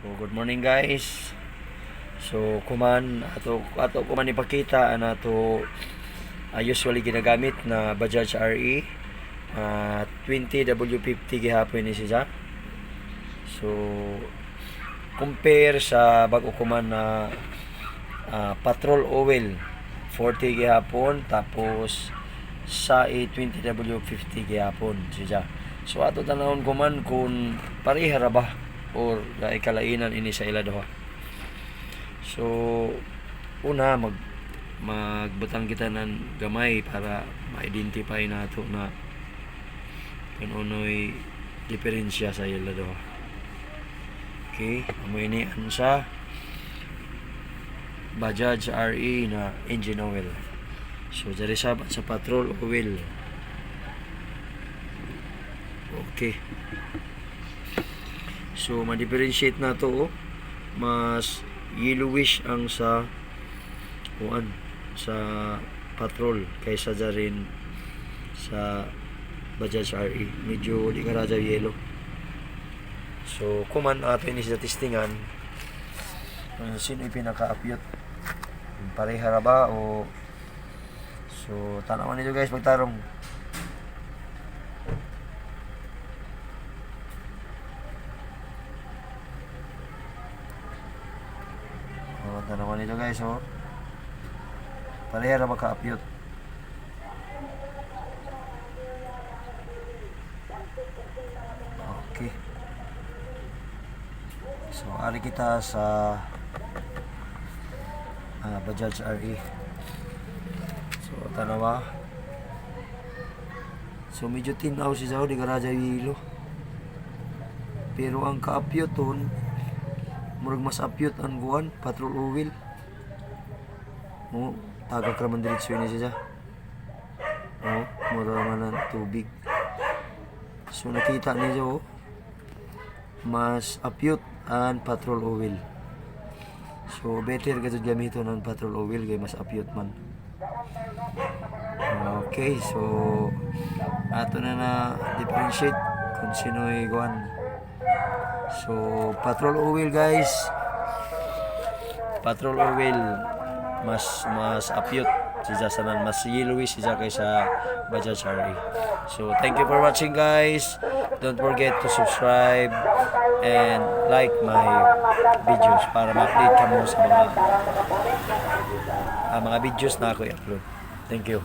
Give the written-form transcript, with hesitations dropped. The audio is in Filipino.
So good morning guys. So kuman ato kuman ipakita ana to usually ginagamit na Bajaj RE 20W50 gihapon ni siya. So compare sa bag-o kuman na Patrol Oil 40 gihapon, tapos sa 20W50 gihapon siya. So ato tanawon kuman kung pareha ra ba or kalainan ini sa ila duha. So una magbutang kita ng gamay para ma-identify nato na kunoy diferensya sa ila duha. Okay, amo ini sa Bajaj RE na engine oil. So diri sa Patrol Oil. Okay. So ma-differentiate na to, mas yellowish ang sa Patrol kaysa rin sa Bajaj RE. Medyo di karaja yellow. So kuman ato ini sa testingan sino pinaka-apyot, pareha ra ba o so tanawan nito guys pagtarong. Tanawan nito guys, pareha ra ba ka-apyot. Okay, so ari kita sa Bajaj RE. So tanawa, so medyo tinaw siya di karaja yelo, pero ang kaapyoton murag mas apyot ang buwan Patrol Oil. Tagak raman diretso ini siya. Mura man ang tubig. So nakita niyo mas apyot ang Patrol Oil. So better gadto gamiton ang Patrol Oil kay mas apyot man. Okay, so ato na differentiate kung sino'y guwan. So Patrol Oil guys, Patrol Oil mas apyot siya sanan, mas yellowy siya kaysa Bajaj RE. So thank you for watching guys. Don't forget to subscribe and like my videos para ma-update ka mo sa mga videos na ako i-upload. Thank you.